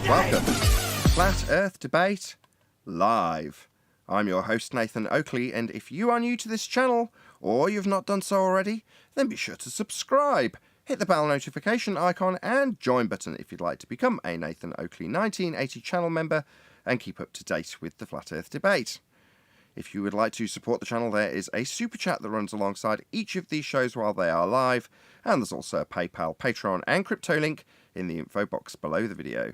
Welcome. Flat Earth Debate live. I'm your host Nathan Oakley, and if you are new to this channel, or you've not done so already, then be sure to subscribe. Hit the bell notification icon and join button if you'd like to become a Nathan Oakley 1980 channel member and keep up to date with the Flat Earth Debate. If you would like to support the channel, there is a super chat that runs alongside each of these shows while they are live, and there's also a PayPal, Patreon and crypto link in the info box below the video.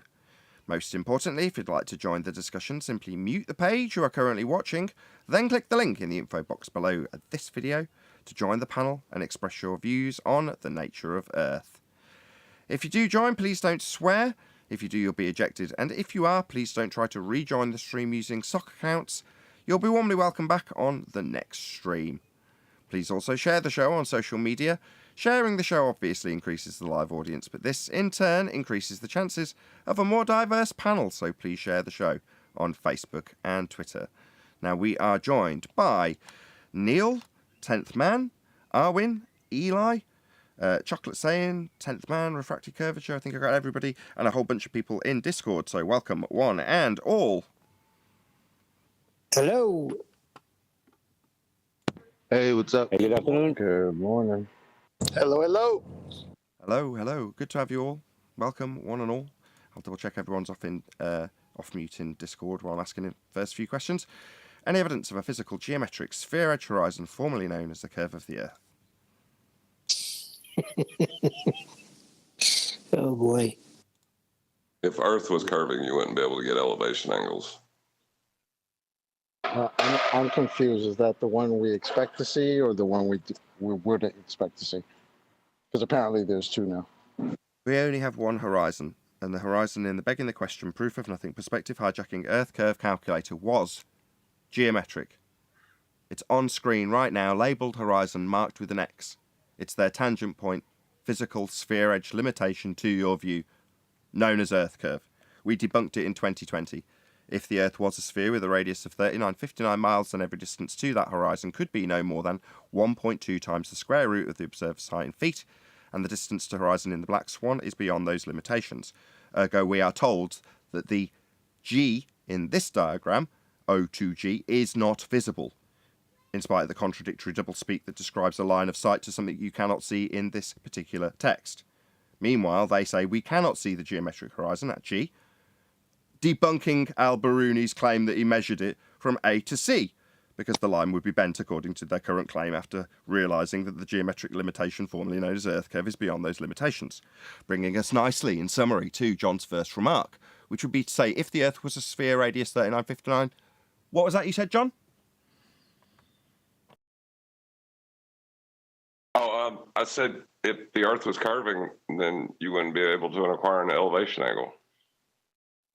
Most importantly, if you'd like to join the discussion, simply mute the page you are currently watching, then click the link in the info box below this video to join the panel and express your views on the nature of Earth. If you do join, please don't swear. If you do, you'll be ejected, and if you are, please don't try to rejoin the stream using sock accounts. You'll be warmly welcome back on the next stream. Please also share the show on social media. Sharing the show obviously increases the live audience, but this in turn increases the chances of a more diverse panel, so please share the show on Facebook and Twitter. Now we are joined by Neil, 10th Man, Arwin, Eli, Chocolate Saying, 10th Man, Refractory Curvature, I think I got everybody, and a whole bunch of people in Discord, so welcome one and all. Hello. Hey, what's up? Hey, good afternoon. Good morning. Hello, hello. Hello, hello. Good to have you all. Welcome, one and all. I'll double check everyone's off mute in Discord while I'm asking the first few questions. Any evidence of a physical geometric sphere-edge horizon formerly known as the curve of the Earth? Oh boy. If Earth was curving, you wouldn't be able to get elevation angles. I'm confused. Is that the one we expect to see, or the one we wouldn't expect to see? Because apparently there's two now. We only have one horizon, and the horizon in the begging the question proof of nothing perspective hijacking Earth curve calculator was geometric. It's on screen right now, labelled horizon, marked with an X. It's their tangent point, physical sphere edge limitation to your view, known as Earth curve. We debunked it in 2020. If the Earth was a sphere with a radius of 3959 miles, then every distance to that horizon could be no more than 1.2 times the square root of the observer's height in feet, and the distance to horizon in the Black Swan is beyond those limitations. Ergo, we are told that the G in this diagram, O2G, is not visible, in spite of the contradictory doublespeak that describes a line of sight to something you cannot see in this particular text. Meanwhile, they say we cannot see the geometric horizon at G, debunking Al-Biruni's claim that he measured it from A to C, because the line would be bent according to their current claim after realising that the geometric limitation formerly known as Earth curve is beyond those limitations. Bringing us nicely, in summary, to John's first remark, which would be to say, if the Earth was a sphere radius 3959, what was that you said, John? Oh, I said if the Earth was curving, then you wouldn't be able to acquire an elevation angle.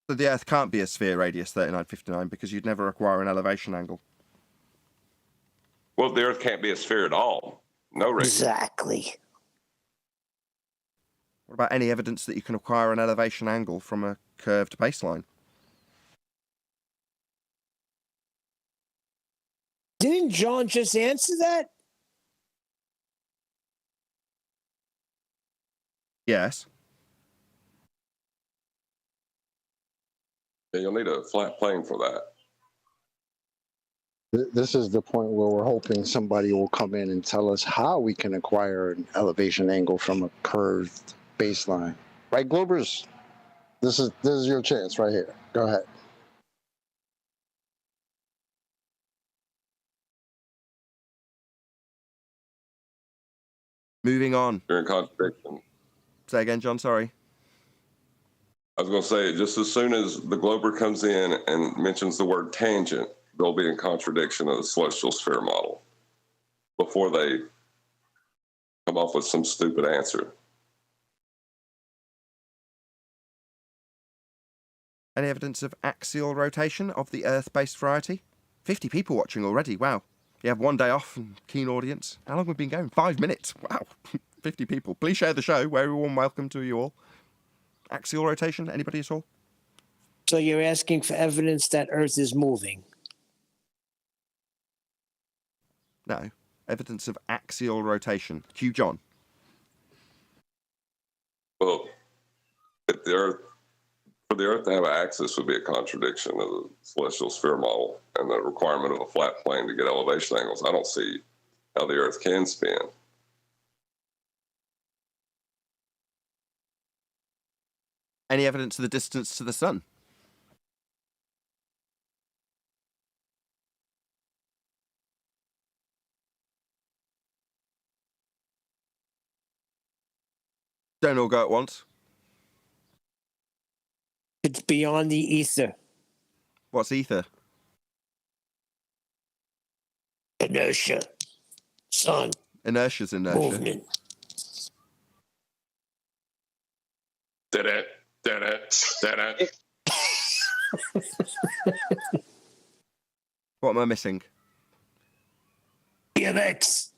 So the Earth can't be a sphere radius 3959 because you'd never acquire an elevation angle. Well, the Earth can't be a sphere at all. No radius. Exactly. What about any evidence that you can acquire an elevation angle from a curved baseline? Didn't John just answer that? Yes. You'll need a flat plane for that. This is the point where we're hoping somebody will come in and tell us how we can acquire an elevation angle from a curved baseline. Right, Globers? This is your chance right here. Go ahead. Moving on. You're in contradiction. Say again, John, sorry. I was going to say, just as soon as the Glober comes in and mentions the word tangent, they'll be in contradiction of the celestial sphere model before they come up with some stupid answer. Any evidence of axial rotation of the Earth-based variety? 50 people watching already, wow. You have one day off and keen audience. How long have we been going? 5 minutes, wow. 50 people. Please share the show. Very warm welcome to you all. Axial rotation, anybody at all? So you're asking for evidence that Earth is moving? No. Evidence of axial rotation. Cue John. Well, if the Earth For the Earth to have an axis would be a contradiction of the celestial sphere model and the requirement of a flat plane to get elevation angles. I don't see how the Earth can spin. Any evidence of the distance to the sun? Don't all go at once. It's beyond the ether. What's ether? Inertia. Sun. Inertia's inertia. Movement. Did it. What am I missing? EMX.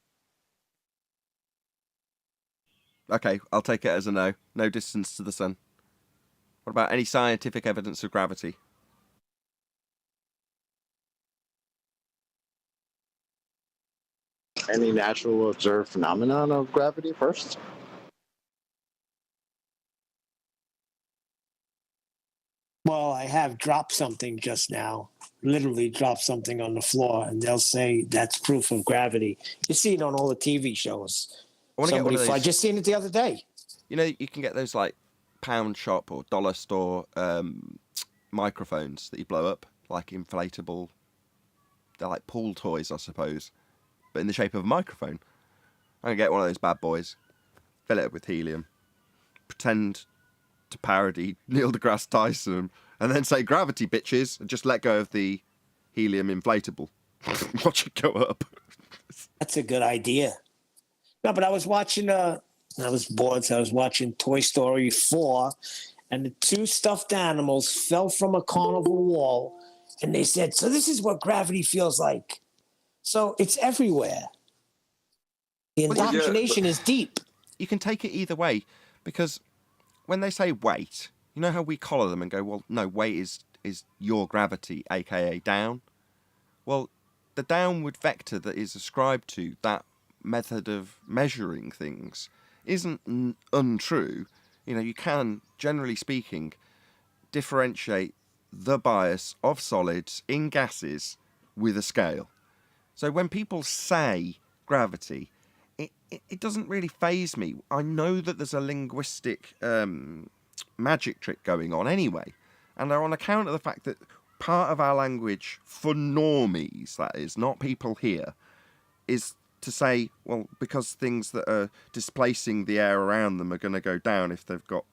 Okay, I'll take it as a no. No distance to the sun. What about any scientific evidence of gravity? Any natural observed phenomenon of gravity first? Well, I have dropped something just now. Literally dropped something on the floor, and they'll say that's proof of gravity. You see it on all the TV shows. I want to get one of those. I just seen it the other day. You know, you can get those like pound shop or dollar store microphones that you blow up, like inflatable. They're like pool toys, I suppose, but in the shape of a microphone. I'm gonna get one of those bad boys, fill it up with helium, pretend to parody Neil deGrasse Tyson, and then say "gravity, bitches," and just let go of the helium inflatable. Watch it go up. That's a good idea. No, but I was watching. I was bored, so I was watching Toy Story 4, and the two stuffed animals fell from a carnival wall, and they said, "So this is what gravity feels like." So it's everywhere. The indoctrination is deep. You can take it either way, because when they say weight, you know how we collar them and go, well, no, weight is your gravity, aka down. Well, the downward vector that is ascribed to that method of measuring things isn't untrue. You know, you can, generally speaking, differentiate the bias of solids in gases with a scale. So when people say gravity, it doesn't really faze me. I know that there's a linguistic magic trick going on anyway. And they're on account of the fact that part of our language, for normies, that is, not people here, is to say, well, because things that are displacing the air around them are going to go down if they've got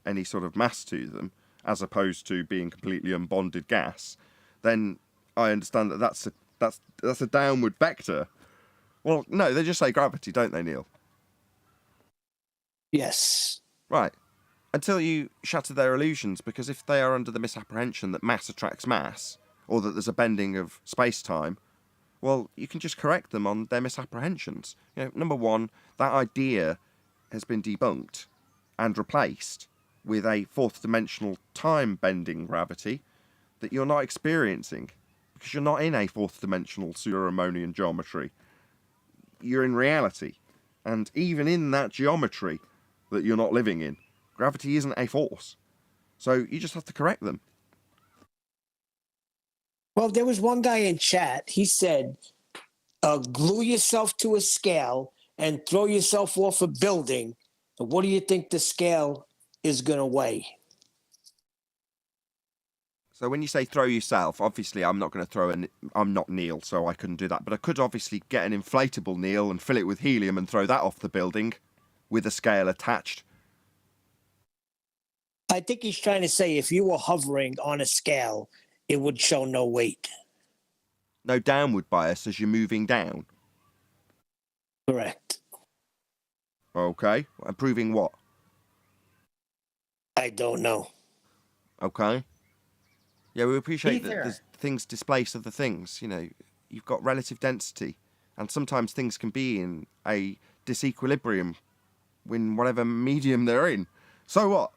any sort of mass to them, as opposed to being completely unbonded gas, then I understand that that's a downward vector. Well, no, they just say gravity, don't they, Neil? Yes. Right. Until you shatter their illusions, because if they are under the misapprehension that mass attracts mass, or that there's a bending of space-time, well, you can just correct them on their misapprehensions. You know, number one, that idea has been debunked and replaced with a fourth-dimensional time-bending gravity that you're not experiencing, because you're not in a fourth-dimensional pseudo-Riemannian geometry. You're in reality. And even in that geometry that you're not living in, gravity isn't a force. So you just have to correct them. Well, there was one guy in chat. He said, glue yourself to a scale and throw yourself off a building. What do you think the scale is going to weigh? So when you say throw yourself, obviously I'm not going to throw I'm not Neil, so I couldn't do that. But I could obviously get an inflatable Neil and fill it with helium and throw that off the building with a scale attached. I think he's trying to say if you were hovering on a scale, it would show no weight. No downward bias as you're moving down. Correct. Okay. And proving what? I don't know. Okay. Yeah, we appreciate that there's things displace other things. You know, you've got relative density, and sometimes things can be in a disequilibrium in whatever medium they're in. So what?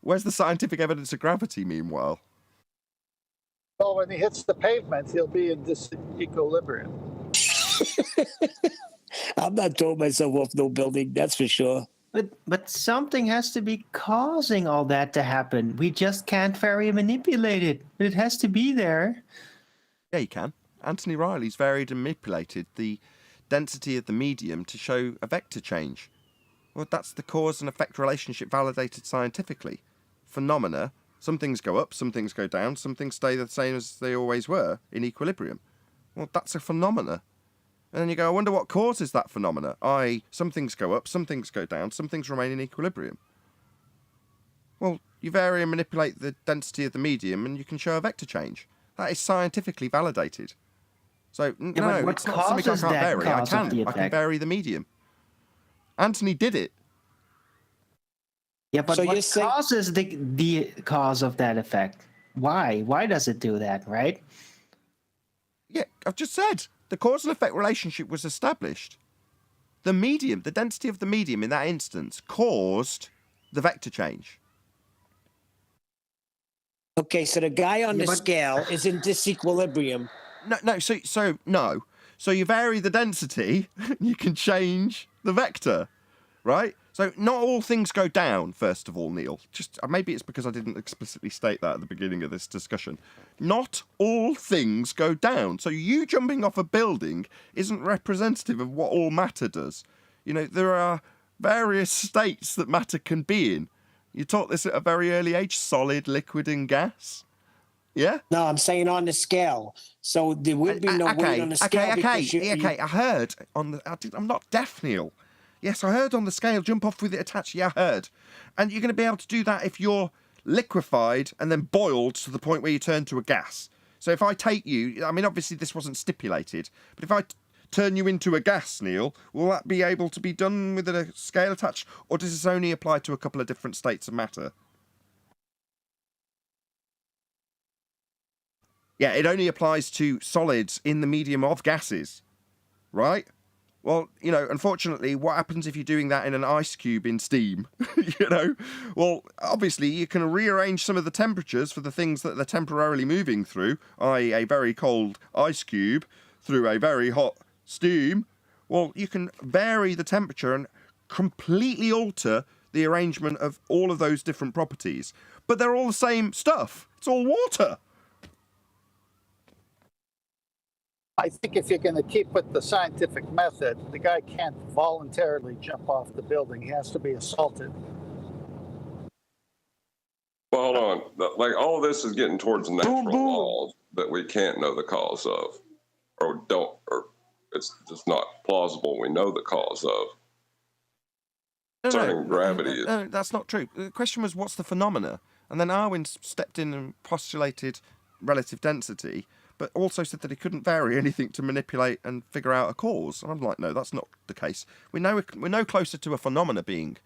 Where's the scientific evidence of gravity, meanwhile? Well, when he hits the pavement, he'll be in disequilibrium. I'm not throwing myself off no building, that's for sure. But something has to be causing all that to happen. We just can't very manipulate it. It has to be there. Yeah, you can. Anthony Riley's varied and manipulated the density of the medium to show a vector change. Well, that's the cause and effect relationship validated scientifically. Phenomena, some things go up, some things go down, some things stay the same as they always were, in equilibrium. Well, that's a phenomena. And then you go, I wonder what causes that phenomena. Some things go up, some things go down, some things remain in equilibrium. Well, you vary and manipulate the density of the medium and you can show a vector change. That is scientifically validated. So, no, it's not something I can't vary. I can vary the medium. Anthony did it. Yeah, but So what you're saying- causes the cause of that effect? Why? Why does it do that, right? Yeah, I've just said. The cause and effect relationship was established. The medium, the density of the medium in that instance, caused the vector change. Okay, so the guy on the but- scale is in disequilibrium. No. So you vary the density, you can change the vector, right? So not all things go down, first of all, Neil. Just maybe it's because I didn't explicitly state that at the beginning of this discussion. Not all things go down. So you jumping off a building isn't representative of what all matter does. You know, there are various states that matter can be in. You taught this at a very early age, solid, liquid, and gas. Yeah? No, I'm saying on the scale. So there would be no weight on the scale. Okay. I heard on the. I'm not deaf, Neil. Yes, I heard on the scale, jump off with it attached. Yeah, I heard. And you're going to be able to do that if you're liquefied and then boiled to the point where you turn to a gas. So if I take you, I mean, obviously this wasn't stipulated, but if I turn you into a gas, Neil, will that be able to be done with a scale attached? Or does this only apply to a couple of different states of matter? Yeah, it only applies to solids in the medium of gases, right? Well, you know, unfortunately, what happens if you're doing that in an ice cube in steam? You know? Well, obviously, you can rearrange some of the temperatures for the things that they're temporarily moving through, i.e. a very cold ice cube through a very hot steam. Well, you can vary the temperature and completely alter the arrangement of all of those different properties. But they're all the same stuff. It's all water. I think if you're going to keep with the scientific method, the guy can't voluntarily jump off the building. He has to be assaulted. Well, hold on. Like, all of this is getting towards natural laws that we can't know the cause of, or it's just not plausible we know the cause of. Concerning gravity. No, that's not true. The question was, what's the phenomena? And then Arwin stepped in and postulated relative density, but also said that he couldn't vary anything to manipulate and figure out a cause. And I'm like, no, that's not the case. We're no closer to a phenomena being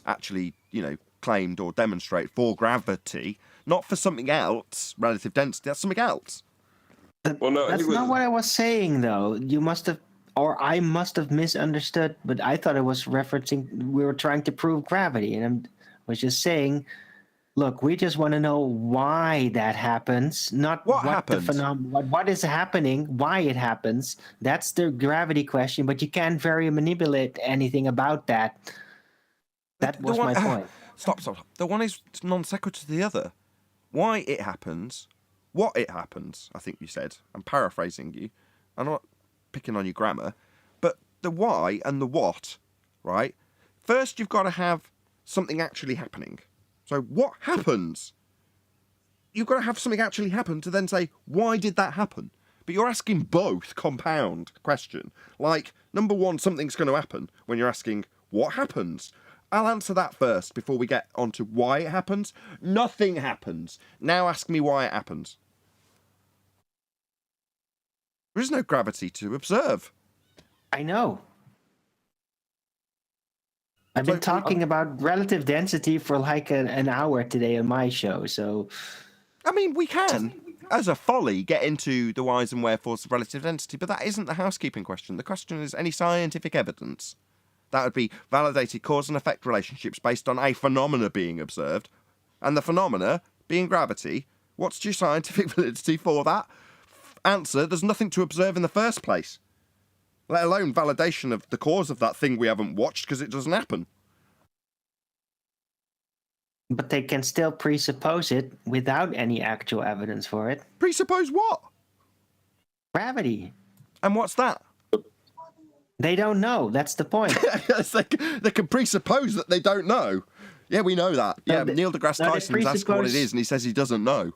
actually, you know, claimed or demonstrated for gravity, not for something else, relative density. That's something else. Well, no, That's not what I was saying, though. You must have, or I must have misunderstood, but I thought it was referencing, we were trying to prove gravity, and I was just saying, look, we just want to know why that happens, not what happens. What is happening, why it happens. That's the gravity question, but you can't vary or manipulate anything about that. That was my point. Stop. The one is non sequitur to the other. Why it happens, what it happens, I think you said. I'm paraphrasing you. I'm not picking on your grammar. But the why and the what, right? First, you've got to have something actually happening. So what happens? You've got to have something actually happen to then say, why did that happen? But you're asking both compound question. Like, number one, something's going to happen when you're asking, what happens? I'll answer that first before we get on to why it happens. Nothing happens. Now ask me why it happens. There is no gravity to observe. I know. I've been talking about relative density for like an hour today on my show, so... I mean, we can, as a folly, get into the whys and wherefores of relative density, but that isn't the housekeeping question. The question is any scientific evidence. That would be validated cause and effect relationships based on a phenomena being observed, and the phenomena being gravity. What's your scientific validity for that? Answer, there's nothing to observe in the first place. Let alone validation of the cause of that thing we haven't watched because it doesn't happen. But they can still presuppose it without any actual evidence for it. Presuppose what? Gravity. And what's that? They don't know. That's the point. They can presuppose that they don't know. Yeah, we know that. Yeah, Neil deGrasse Tyson's asked what it is, and he says he doesn't know.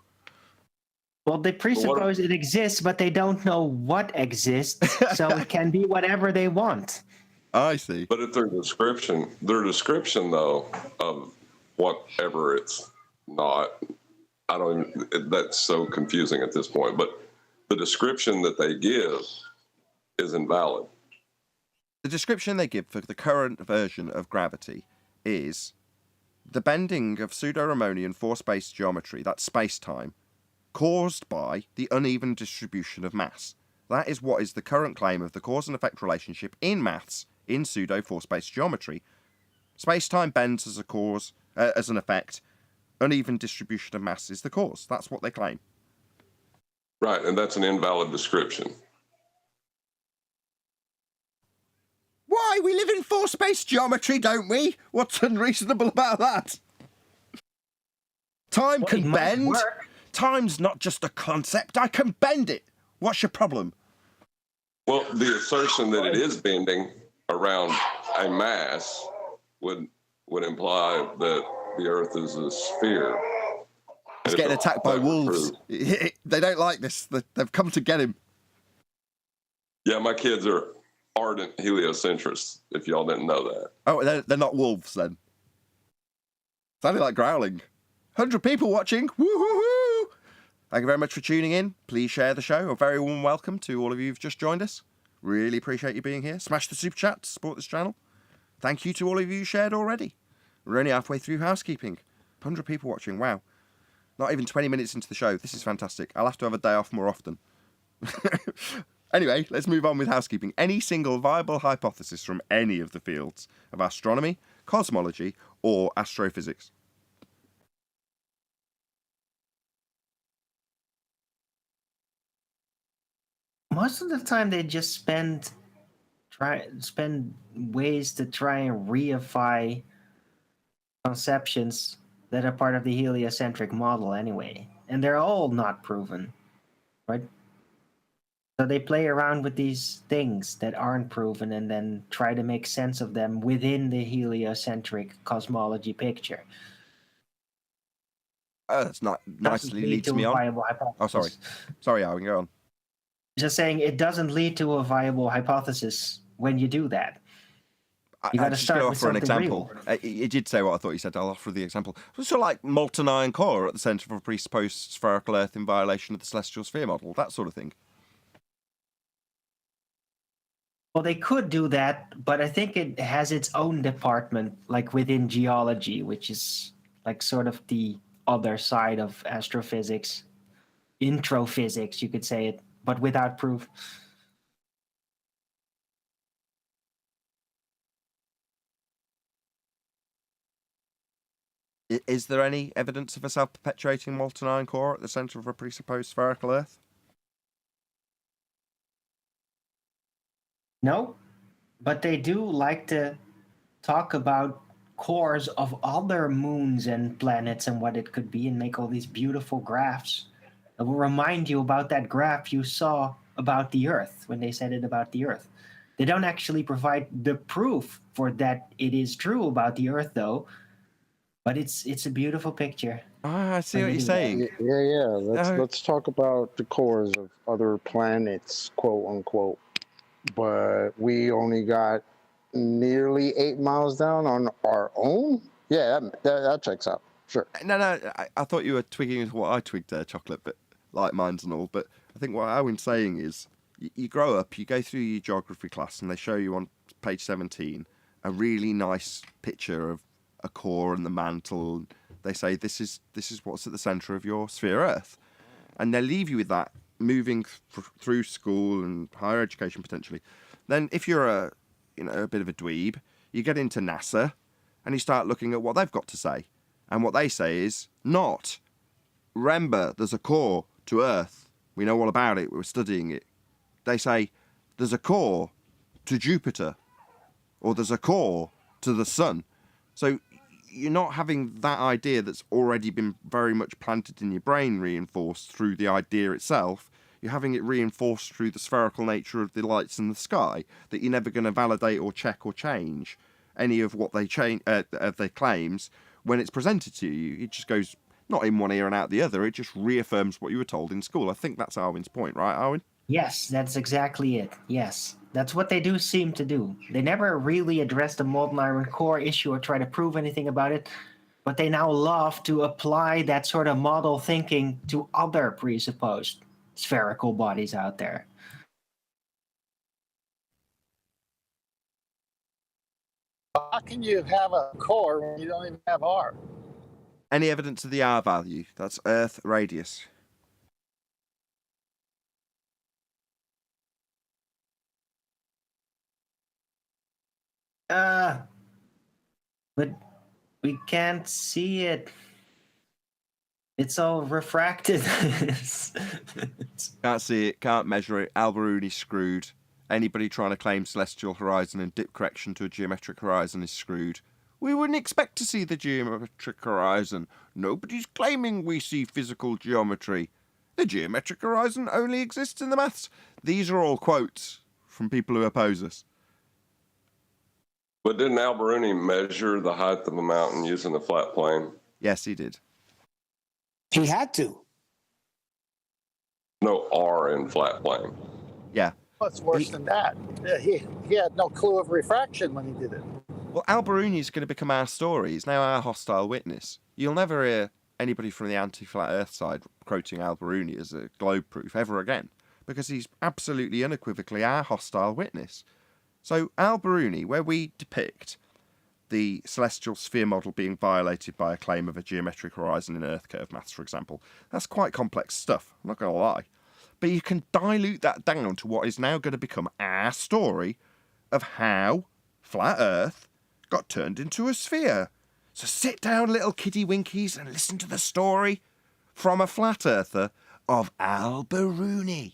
Well, they presuppose it exists, but they don't know what exists, so it can be whatever they want. I see. But if their description though of whatever it's not, I don't even, that's so confusing at this point. But the description that they give is invalid. The description they give for the current version of gravity is the bending of pseudo-Riemannian force-based geometry, that's space-time, caused by the uneven distribution of mass. That is what is the current claim of the cause and effect relationship in maths in pseudo-force-based geometry. Space-time bends as a cause, as an effect. Uneven distribution of mass is the cause. That's what they claim. Right, and that's an invalid description. Why? We live in force-based geometry, don't we? What's unreasonable about that? Time can bend. Time's not just a concept. I can bend it. What's your problem? Well, the assertion that it is bending around a mass would imply that the Earth is a sphere. He's getting attacked by wolves. They don't like this. They've come to get him. Yeah, my kids are ardent heliocentrists, if y'all didn't know that. Oh, they're not wolves, then. Sounded like growling. 100 people watching. Woo-hoo-hoo! Thank you very much for tuning in. Please share the show. A very warm welcome to all of you who've just joined us. Really appreciate you being here. Smash the super chat to support this channel. Thank you to all of you who shared already. We're only halfway through housekeeping. 100 people watching. Wow. Not even 20 minutes into the show. This is fantastic. I'll have to have a day off more often. Anyway, let's move on with housekeeping. Any single viable hypothesis from any of the fields of astronomy, cosmology, or astrophysics? Most of the time, they just spend ways to try and reify conceptions that are part of the heliocentric model anyway, and they're all not proven, right? So they play around with these things that aren't proven and then try to make sense of them within the heliocentric cosmology picture. That's not nicely leads me on. Oh, sorry. Sorry, Alan, go on. Just saying, it doesn't lead to a viable hypothesis when you do that. You got to start with something example. You did say what I thought you said. I'll offer the example. So like molten iron core at the centre of a presupposed spherical Earth in violation of the celestial sphere model, that sort of thing. Well, they could do that, but I think it has its own department, like within geology, which is like sort of the other side of astrophysics, introphysics, you could say it, but without proof. Is there any evidence of a self-perpetuating molten iron core at the centre of a presupposed spherical Earth? No, but they do like to talk about cores of other moons and planets and what it could be and make all these beautiful graphs. It will remind you about that graph you saw about the Earth when they said it about the Earth. They don't actually provide the proof for that it is true about the Earth, though. But it's a beautiful picture. Ah, I see what you're saying. Yeah. Let's talk about the cores of other planets, quote unquote. But we only got nearly 8 miles down on our own. Yeah, that checks out. Sure. No, I thought you were twigging what I twigged there, Chocolate, but like mines and all. But I think what Owen's saying is, you grow up, you go through your geography class, and they show you on page 17 a really nice picture of a core and the mantle. They say this is what's at the centre of your sphere Earth, and they leave you with that, moving through school and higher education potentially. Then if you're a bit of a dweeb, you get into NASA and you start looking at what they've got to say, and what they say is not. Remember, there's a core to Earth. We know all about it. We're studying it. They say there's a core to Jupiter, or there's a core to the sun. So you're not having that idea that's already been very much planted in your brain reinforced through the idea itself. You're having it reinforced through the spherical nature of the lights in the sky, that you're never going to validate or check or change any of what they of their claims when it's presented to you. It just goes not in one ear and out the other. It just reaffirms what you were told in school. I think that's Arwin's point, right, Arwin? Yes, that's exactly it. Yes. That's what they do seem to do. They never really address the molten iron core issue or try to prove anything about it, but they now love to apply that sort of model thinking to other presupposed spherical bodies out there. How can you have a core when you don't even have R? Any evidence of the R value? That's Earth radius. But we can't see it. It's all refracted. Can't see it, can't measure it. Al-Biruni screwed. Anybody trying to claim celestial horizon and dip correction to a geometric horizon is screwed. We wouldn't expect to see the geometric horizon. Nobody's claiming we see physical geometry. The geometric horizon only exists in the maths. These are all quotes from people who oppose us. But didn't Al-Biruni measure the height of a mountain using the flat plane? Yes, he did. He had to. No R in flat plane. Yeah. What's worse than that? He had no clue of refraction when he did it. Well, Al-Biruni is going to become our story. He's now our hostile witness. You'll never hear anybody from the anti-flat Earth side quoting Al-Biruni as a globe proof ever again, because he's absolutely unequivocally our hostile witness. So Al-Biruni, where we depict the celestial sphere model being violated by a claim of a geometric horizon in Earth curve maths, for example, that's quite complex stuff, I'm not going to lie. But you can dilute that down to what is now going to become our story of how flat Earth got turned into a sphere. So sit down, little kiddie winkies, and listen to the story from a flat earther of Al-Biruni.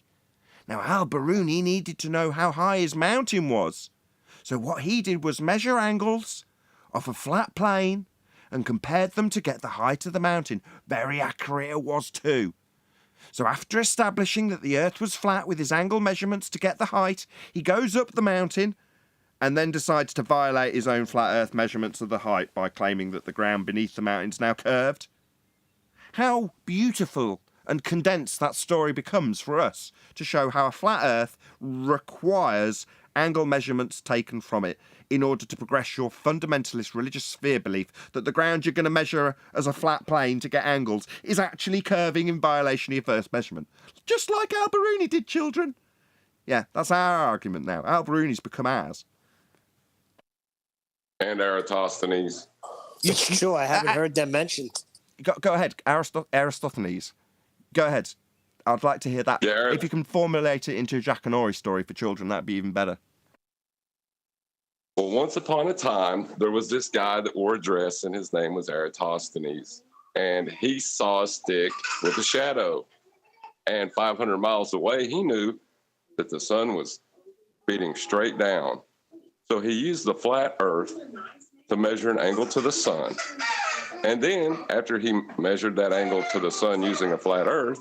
Now, Al-Biruni needed to know how high his mountain was. So what he did was measure angles off a flat plane and compared them to get the height of the mountain. Very accurate it was too. So after establishing that the Earth was flat with his angle measurements to get the height, he goes up the mountain and then decides to violate his own flat Earth measurements of the height by claiming that the ground beneath the mountain is now curved. How beautiful and condensed that story becomes for us to show how a flat Earth requires angle measurements taken from it in order to progress your fundamentalist religious sphere belief that the ground you're going to measure as a flat plane to get angles is actually curving in violation of your first measurement. Just like Al-Biruni did, children. Yeah, that's our argument now. Al-Biruni's become ours. And Eratosthenes. It's true. I haven't heard them mentioned. Go ahead, Aristophanes. Go ahead. I'd like to hear that. Yeah, if you can formulate it into a Jackanory story for children, that'd be even better. Well, once upon a time, there was this guy that wore a dress, and his name was Eratosthenes. And he saw a stick with a shadow. And 500 miles away, he knew that the sun was beating straight down. So he used the flat Earth to measure an angle to the sun. And then, after he measured that angle to the sun using a flat Earth,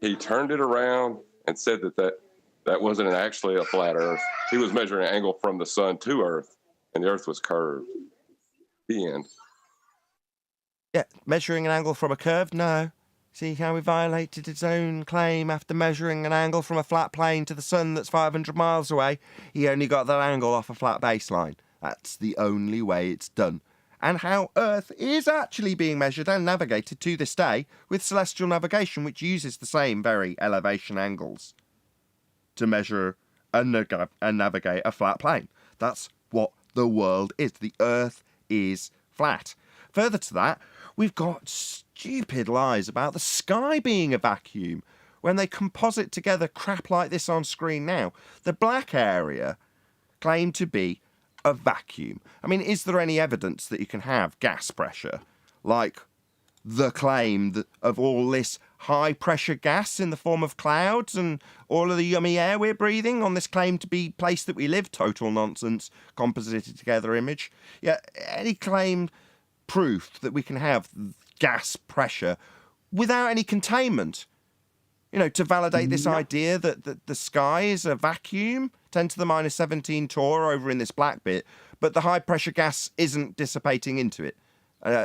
he turned it around and said that wasn't actually a flat Earth. He was measuring an angle from the sun to Earth, and the Earth was curved. The end. Yeah, measuring an angle from a curve? No. See how he violated his own claim after measuring an angle from a flat plane to the sun that's 500 miles away? He only got that angle off a flat baseline. That's the only way it's done. And how Earth is actually being measured and navigated to this day with celestial navigation, which uses the same very elevation angles to measure and navigate a flat plane. That's what the world is. The Earth is flat. Further to that, we've got stupid lies about the sky being a vacuum when they composite together crap like this on screen now. The black area claimed to be a vacuum. I mean, is there any evidence that you can have gas pressure like the claim of all this high pressure gas in the form of clouds and all of the yummy air we're breathing on this claim to be place that we live? Total nonsense, composited together image. Yeah, any claim proof that we can have gas pressure without any containment. To validate this idea that the sky is a vacuum, 10 to the minus 17 torr over in this black bit, but the high pressure gas isn't dissipating into it.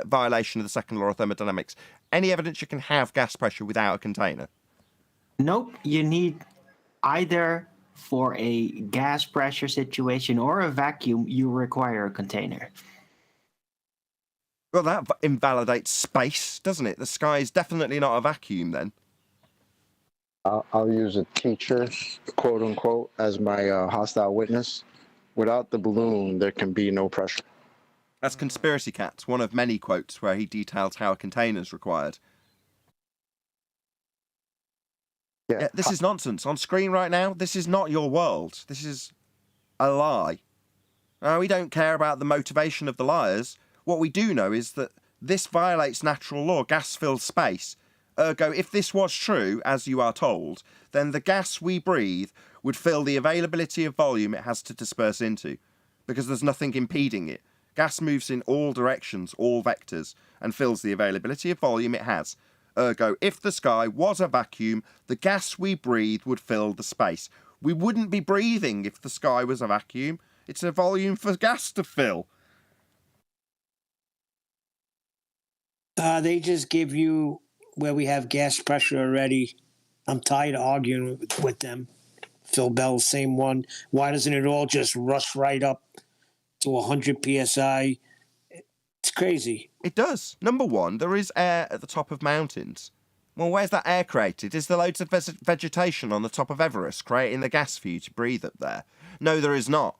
Violation of the second law of thermodynamics. Any evidence you can have gas pressure without a container? Nope. You need either for a gas pressure situation or a vacuum, you require a container. Well, that invalidates space, doesn't it? The sky is definitely not a vacuum then. I'll use a teacher, quote unquote, as my hostile witness. Without the balloon, there can be no pressure. That's Conspiracy Cats, one of many quotes where he details how a container is required. Yeah, this is nonsense. On screen right now, this is not your world. This is a lie. We don't care about the motivation of the liars. What we do know is that this violates natural law. Gas fills space. Ergo, if this was true, as you are told, then the gas we breathe would fill the availability of volume it has to disperse into, because there's nothing impeding it. Gas moves in all directions, all vectors, and fills the availability of volume it has. Ergo, if the sky was a vacuum, the gas we breathe would fill the space. We wouldn't be breathing if the sky was a vacuum. It's a volume for gas to fill. They just give you where we have gas pressure already. I'm tired of arguing with them. Phil Bell, same one. Why doesn't it all just rush right up to 100 psi? It's crazy. It does. Number one, there is air at the top of mountains. Well, where's that air created? Is there loads of vegetation on the top of Everest creating the gas for you to breathe up there? No, there is not.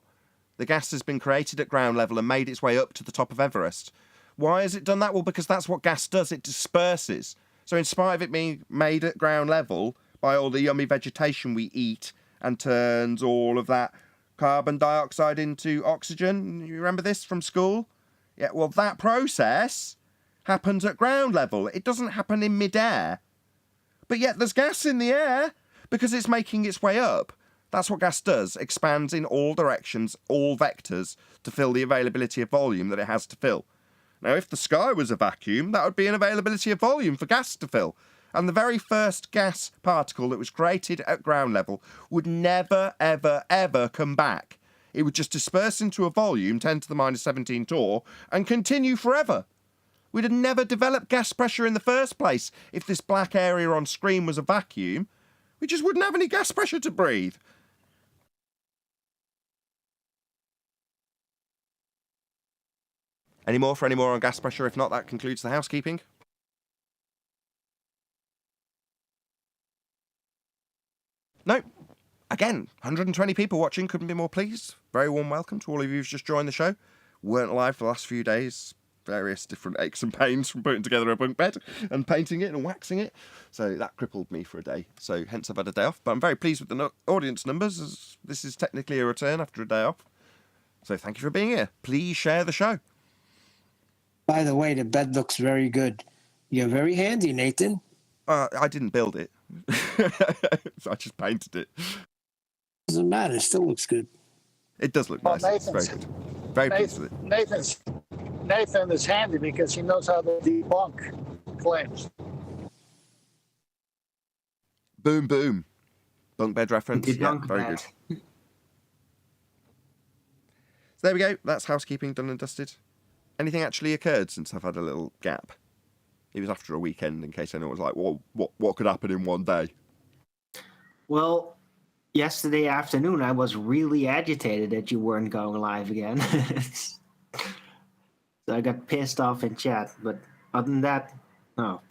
The gas has been created at ground level and made its way up to the top of Everest. Why has it done that? Well, because that's what gas does. It disperses. So in spite of it being made at ground level by all the yummy vegetation we eat and turns all of that carbon dioxide into oxygen, you remember this from school? Yeah, well, that process happens at ground level. It doesn't happen in midair. But yet there's gas in the air because it's making its way up. That's what gas does. Expands in all directions, all vectors, to fill the availability of volume that it has to fill. Now, if the sky was a vacuum, that would be an availability of volume for gas to fill. And the very first gas particle that was created at ground level would never, ever, ever come back. It would just disperse into a volume, 10 to the minus 17 torr, and continue forever. We'd have never developed gas pressure in the first place if this black area on screen was a vacuum. We just wouldn't have any gas pressure to breathe. Any more on gas pressure? If not, that concludes the housekeeping. No. Again, 120 people watching. Couldn't be more pleased. Very warm welcome to all of you who've just joined the show. Weren't live for the last few days. Various different aches and pains from putting together a bunk bed and painting it and waxing it. So that crippled me for a day. So hence I've had a day off. But I'm very pleased with the audience numbers, as this is technically a return after a day off. So thank you for being here. Please share the show. By the way, the bed looks very good. You're very handy, Nathan. I didn't build it. I just painted it. Doesn't matter. It still looks good. It does look nice. It's very good. Very pleased with it. Nathan is handy because he knows how to debunk claims. Boom, boom. Bunk bed reference. Yeah, very good. So there we go. That's housekeeping done and dusted. Anything actually occurred since I've had a little gap? It was after a weekend, in case anyone was like, well, what could happen in one day? Well, yesterday afternoon, I was really agitated that you weren't going live again. So I got pissed off in chat. But other than that, no.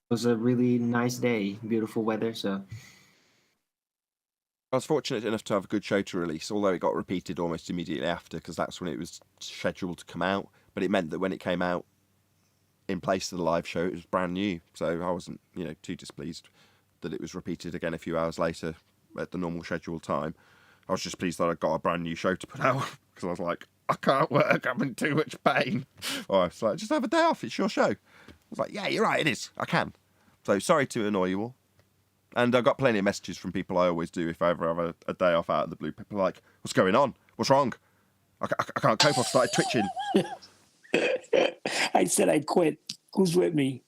It was a really nice day. Beautiful weather, so... I was fortunate enough to have a good show to release, although it got repeated almost immediately after, because that's when it was scheduled to come out. But it meant that when it came out, in place of the live show, it was brand new. So I wasn't, too displeased that it was repeated again a few hours later at the normal scheduled time. I was just pleased that I got a brand new show to put out, because I was like, I can't work, I'm in too much pain. Oh, I was like, just have a day off, it's your show. I was like, yeah, you're right, it is, I can. So sorry to annoy you all. And I got plenty of messages from people I always do if I ever have a day off out of the blue. People are like, what's going on? What's wrong? I can't cope, I've started twitching. I said I quit. Who's with me?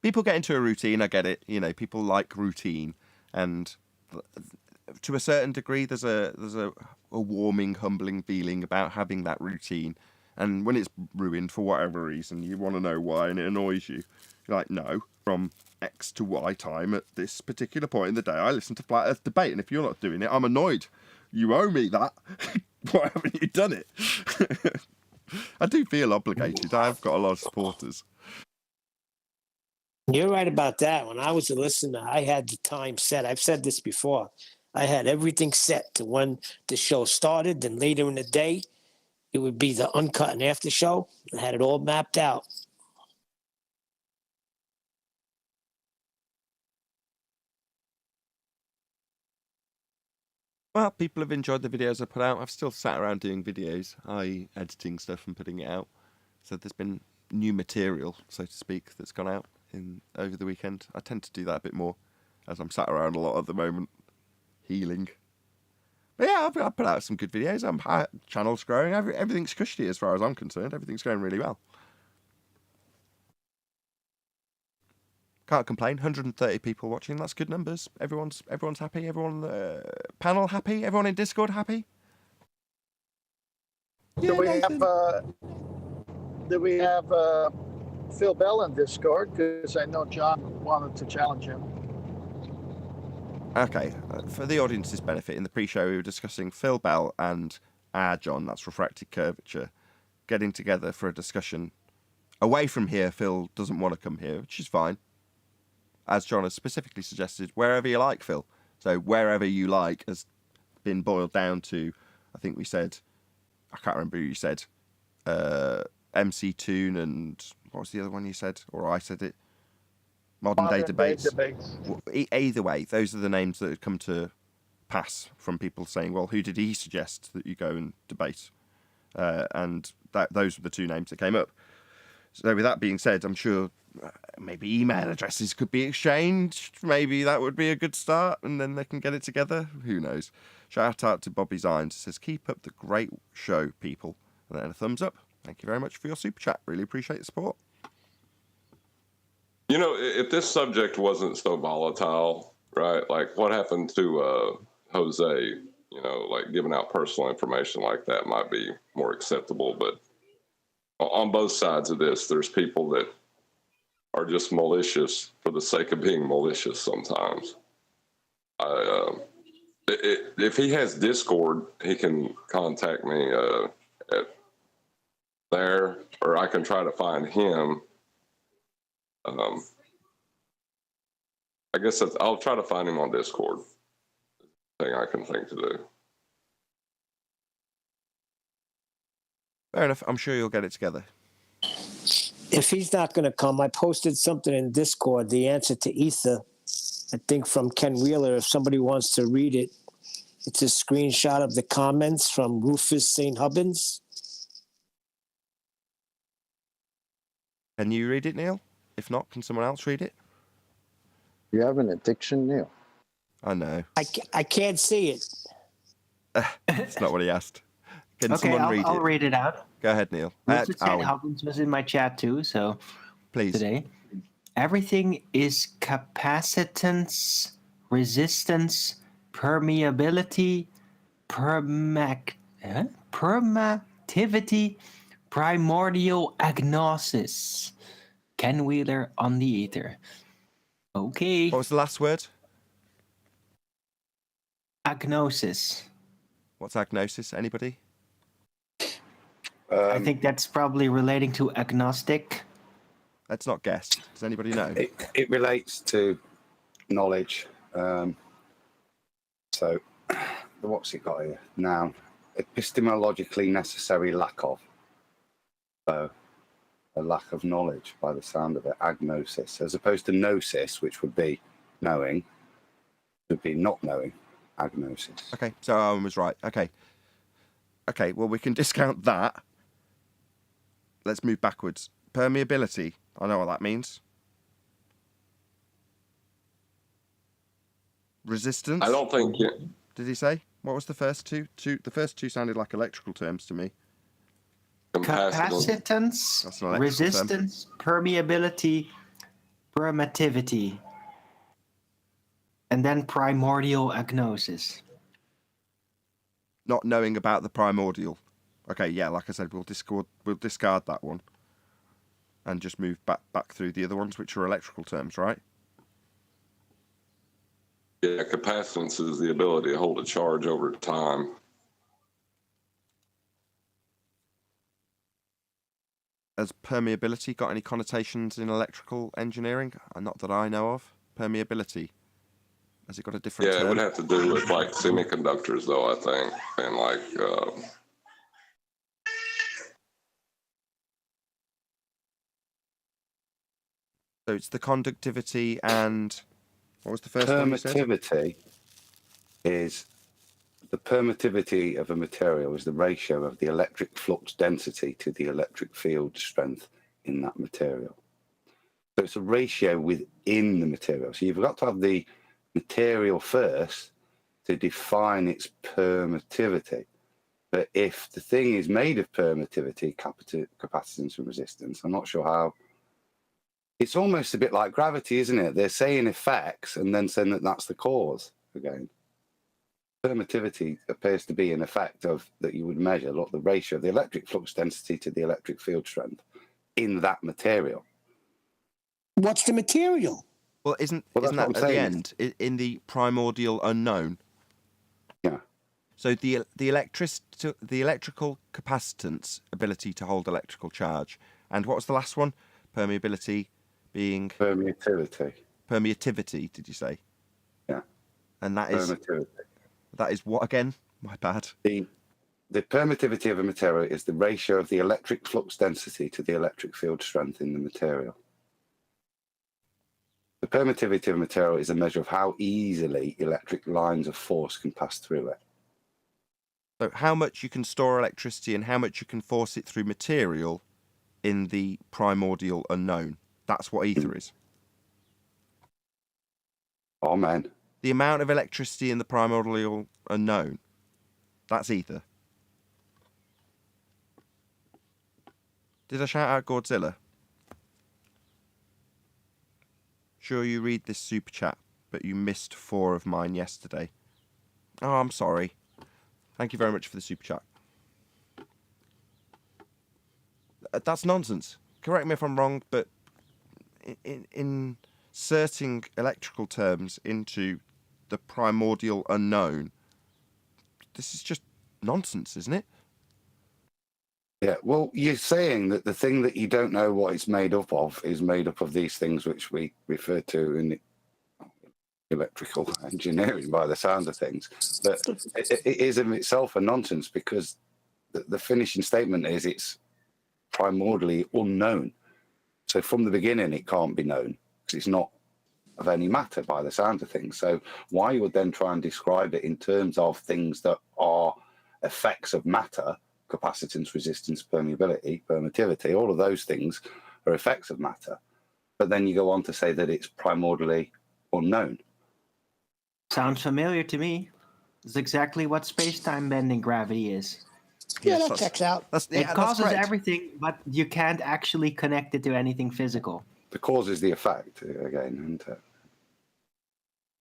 People get into a routine. I get it. You know, people like routine, and to a certain degree, there's a warming, humbling feeling about having that routine. And when it's ruined for whatever reason, you want to know why, and it annoys you. You're like, no, from X to Y time at this particular point in the day, I listen to Flat Earth Debate, and if you're not doing it, I'm annoyed. You owe me that. Why haven't you done it? I do feel obligated. I've got a lot of supporters. You're right about that. When I was a listener, I had the time set. I've said this before. I had everything set to when the show started. Then later in the day, it would be the uncut and after show. I had it all mapped out. Well, people have enjoyed the videos I put out. I've still sat around doing videos, i.e. editing stuff and putting it out. So there's been new material, so to speak, that's gone out over the weekend. I tend to do that a bit more, as I'm sat around a lot at the moment, healing. But yeah, I've put out some good videos. Channel's growing. Everything's cushy as far as I'm concerned. Everything's going really well. Can't complain. 130 people watching. That's good numbers. Everyone's happy. Everyone panel happy. Everyone in Discord happy. Do we have Phil Bell in Discord? Because I know John wanted to challenge him. Okay, for the audience's benefit, in the pre-show we were discussing Phil Bell and John, that's Refracted Curvature, getting together for a discussion. Away from here, Phil doesn't want to come here, which is fine. As John has specifically suggested, wherever you like, Phil. So wherever you like has been boiled down to, I think we said, I can't remember who you said, MC Toon and what was the other one you said? Or I said it? Modern Day Debates. Either way, those are the names that have come to pass from people saying, well, who did he suggest that you go and debate? And those were the two names that came up. So with that being said, I'm sure maybe email addresses could be exchanged. Maybe that would be a good start, and then they can get it together. Who knows? Shout out to Bobby Zines. Says, keep up the great show, people. And then a thumbs up. Thank you very much for your super chat. Really appreciate the support. You know, if this subject wasn't so volatile, right? Like what happened to Jose, you know, like giving out personal information like that might be more acceptable. But on both sides of this, there's people that are just malicious for the sake of being malicious sometimes. If he has Discord, he can contact me at there, or I can try to find him. I guess I'll try to find him on Discord. Thing I can think to do. Fair enough. I'm sure you'll get it together. If he's not going to come, I posted something in Discord, the answer to Ether, I think from Ken Wheeler. If somebody wants to read it, it's a screenshot of the comments from Rufus St. Hubbins. Can you read it, Neil? If not, can someone else read it? You have an addiction, Neil. I know. I can't see it. It's not what he asked. Can Okay, someone read it? I'll read it out. Go ahead, Neil. Rufus St. Hubbins was in my chat too, so Please. today. Everything is capacitance, resistance, permeability, permittivity, primordial agnosis. Ken Wheeler on the ether. Okay. What was the last word? Agnosis. What's agnosis? Anybody? I think that's probably relating to agnostic. Let's not guess. Does anybody know? It relates to knowledge. So, what's it got here? Noun. Epistemologically necessary lack of. So, a lack of knowledge by the sound of it. Agnosis. As opposed to gnosis, which would be knowing, would be not knowing. Agnosis. Okay, so Owen was right. Okay, well, we can discount that. Let's move backwards. Permeability. I know what that means. Resistance. I don't think. Did he say? What was the first two? The first two sounded like electrical terms to me. Capacitance. Capacitance, That's an electrical term. resistance, permeability, permittivity, and then primordial agnosis. Not knowing about the primordial. Okay, yeah, like I said, we'll discard that one. And just move back through the other ones, which are electrical terms, right? Yeah, capacitance is the ability to hold a charge over time. Has permeability got any connotations in electrical engineering? Not that I know of. Permeability. Has it got a different Yeah, term? it would have to do with like semiconductors, though, I think, and like So it's the conductivity and what was the first one you said? Permittivity is the permittivity of a material is the ratio of the electric flux density to the electric field strength in that material. So it's a ratio within the material. So you've got to have the material first to define its permittivity. But if the thing is made of permittivity, capacitance and resistance, I'm not sure how. It's almost a bit like gravity, isn't it? They're saying effects and then saying that that's the cause again. Permittivity appears to be an effect of that you would measure, look, the ratio of the electric flux density to the electric field strength in that material. What's the material? Well, isn't Well, that that's at what I'm the saying. end in the primordial unknown? Yeah. So the electrical capacitance, ability to hold electrical charge, and what was the last one? Permeability being permittivity. Did you say? Yeah. And that is what again? My bad. The permittivity of a material is the ratio of the electric flux density to the electric field strength in the material. The permittivity of a material is a measure of how easily electric lines of force can pass through it. So how much you can store electricity and how much you can force it through material in the primordial unknown. That's what ether is. Oh, man. The amount of electricity in the primordial unknown. That's ether. Did I shout out Godzilla? Sure you read this super chat, but you missed 4 of mine yesterday. Oh, I'm sorry. Thank you very much for the super chat. That's nonsense. Correct me if I'm wrong, but inserting electrical terms into the primordial unknown, this is just nonsense, isn't it? Yeah, well, you're saying that the thing that you don't know what it's made up of is made up of these things which we refer to in electrical engineering by the sound of things. But it is in itself a nonsense because the finishing statement is it's primordially unknown. So from the beginning, it can't be known because it's not of any matter by the sound of things. So why you would then try and describe it in terms of things that are effects of matter, capacitance, resistance, permeability, permittivity, all of those things are effects of matter. But then you go on to say that it's primordially unknown. Sounds familiar to me. It's exactly what space-time bending gravity is. Yeah, Yes, that checks out. It causes correct. everything, but you can't actually connect it to anything physical. The cause is the effect again. And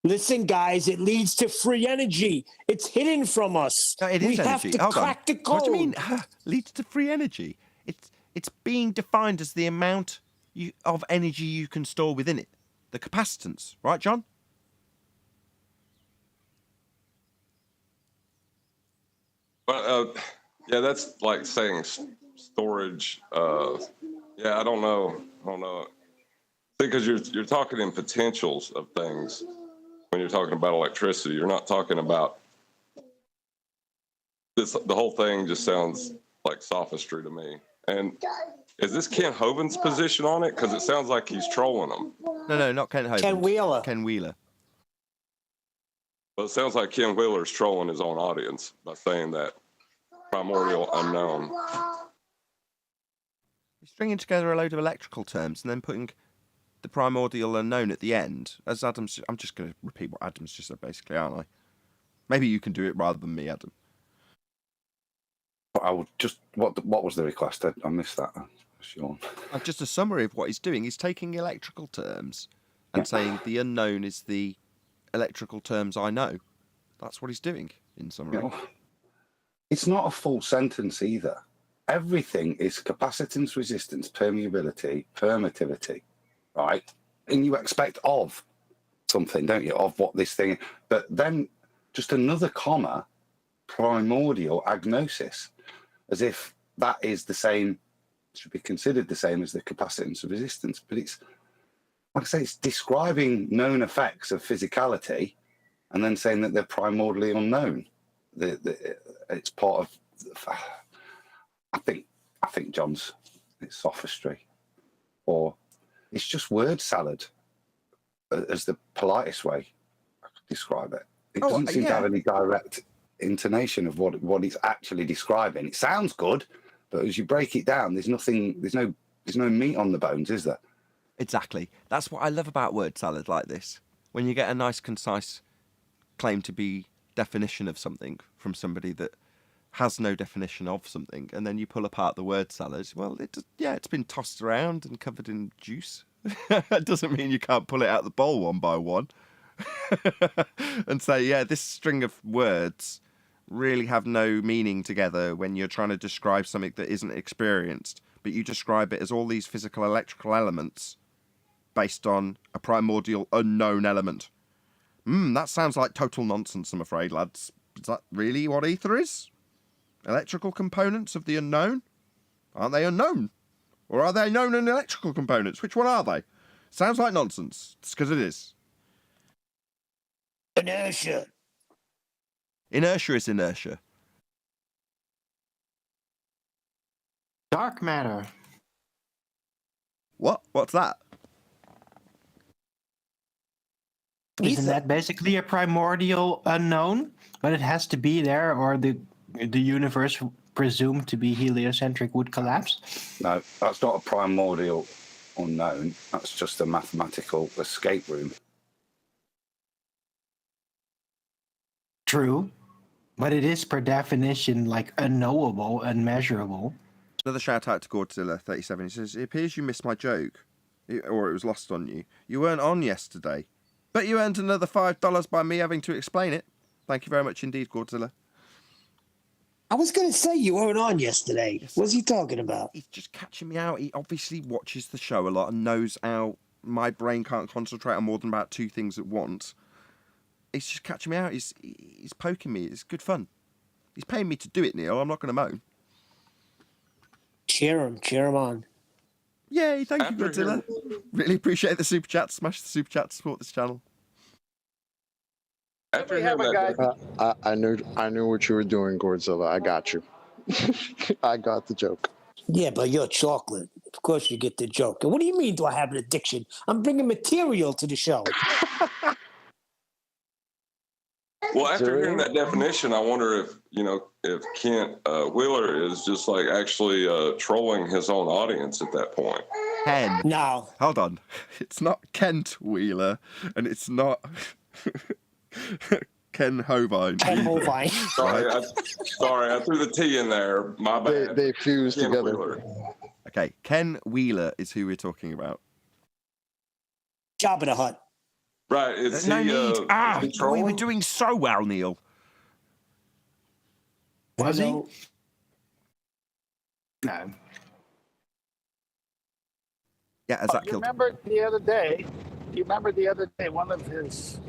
Listen, guys, it leads to free energy. It's hidden from us. No, it we is have energy. to Hold on. crack the code. What do you mean leads to free energy? It's being defined as the amount of energy you can store within it. The capacitance, right, John? But yeah, that's like saying storage. Yeah, I don't know. Because you're talking in potentials of things when you're talking about electricity. You're not talking about this. The whole thing just sounds like sophistry to me. And is this Ken Hovind's position on it? Because it sounds like he's trolling them. No, not Ken Hovind. Ken Wheeler. Ken Wheeler. But it sounds like Ken Wheeler's trolling his own audience by saying that primordial unknown. He's stringing together a load of electrical terms and then putting the primordial unknown at the end. As Adam's, I'm just going to repeat what Adam's just said, basically, aren't I? Maybe you can do it rather than me, Adam. I would just what was the request? I missed that. Sean. Just a summary of what he's doing. He's taking electrical terms and saying the unknown is the electrical terms I know. That's what he's doing in summary. It's not a full sentence either. Everything is capacitance, resistance, permeability, permittivity, right? And you expect of something, don't you, of what this thing, but then just another comma, primordial agnosis, as if that is the same, should be considered the same as the capacitance of resistance. But it's, like I say, it's describing known effects of physicality and then saying that they're primordially unknown. It's part of, I think John's, it's sophistry, or it's just word salad, as the politest way I could describe it. It doesn't seem to have any direct intonation of what it's actually describing. It sounds good, but as you break it down, there's no meat on the bones, is there? Exactly. That's what I love about word salad like this. When you get a nice, concise claim to be definition of something from somebody that has no definition of something, and then you pull apart the word salad. Well, it's been tossed around and covered in juice. It doesn't mean you can't pull it out of the bowl one by one and say, yeah, this string of words really have no meaning together when you're trying to describe something that isn't experienced, but you describe it as all these physical electrical elements based on a primordial unknown element. That sounds like total nonsense, I'm afraid, lads. Is that really what ether is? Electrical components of the unknown? Aren't they unknown? Or are they known and electrical components? Which one are they? Sounds like nonsense. It's because it is. Inertia. Inertia is inertia. Dark matter. What? What's that? Isn't that basically a primordial unknown? But it has to be there, or the universe presumed to be heliocentric would collapse? No, that's not a primordial unknown. That's just a mathematical escape room. True, but it is per definition like unknowable, unmeasurable. Another shout out to Godzilla37. He says, it appears you missed my joke, or it was lost on you. You weren't on yesterday, but you earned another $5 by me having to explain it. Thank you very much indeed, Godzilla. I was going to say you weren't on yesterday. Yes. What's he talking about? He's just catching me out. He obviously watches the show a lot and knows how my brain can't concentrate on more than about two things at once. He's just catching me out. He's poking me. It's good fun. He's paying me to do it, Neil. I'm not going to moan. Cheer him on. Yay, thank you, Godzilla. Really appreciate the super chat. Smash the super chat to support this channel. After We have hearing a that, guy. I knew what you were doing, Godzilla. I got you. I got the joke. Yeah, but you're chocolate. Of course you get the joke. And what do you mean, do I have an addiction? I'm bringing material to the show. well, after hearing that definition, I wonder if Kent Wheeler is just like actually trolling his own audience at that point. Ken. No. Hold on. It's not Kent Wheeler, and it's not Ken Hovine. Ken Hovine. Sorry, I threw the T in there. My bad. They fused Ken together. Wheeler. Okay, Ken Wheeler is who we're talking about. Jabba the Hutt. Right. Is No he, need. is he We trolling? were doing so well, Neil. Was he? Hello. No. Yeah, as that You killed. remember the other day? One of his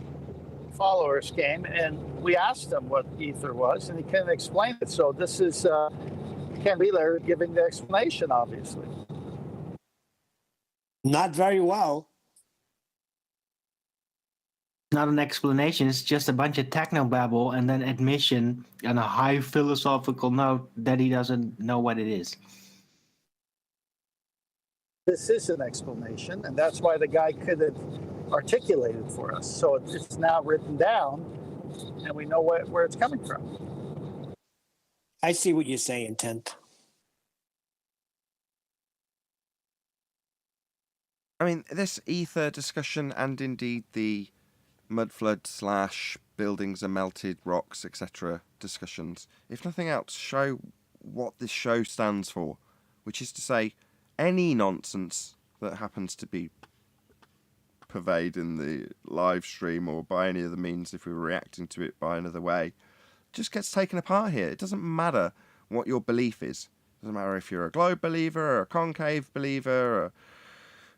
followers came and we asked him what ether was, and he couldn't explain it. So this is Ken Wheeler giving the explanation, obviously. Not very well. Not an explanation. It's just a bunch of technobabble and then admission on a high philosophical note that he doesn't know what it is. This is an explanation, and that's why the guy couldn't articulate it for us. So it's now written down, and we know where it's coming from. I see what you're saying, Tent. I mean, this ether discussion and indeed the mud flood / buildings are melted, rocks, etc. discussions, if nothing else, show what this show stands for, which is to say, any nonsense that happens to be pervaded in the live stream or by any other means, if we're reacting to it by another way, just gets taken apart here. It doesn't matter what your belief is. It doesn't matter if you're a globe believer or a concave believer or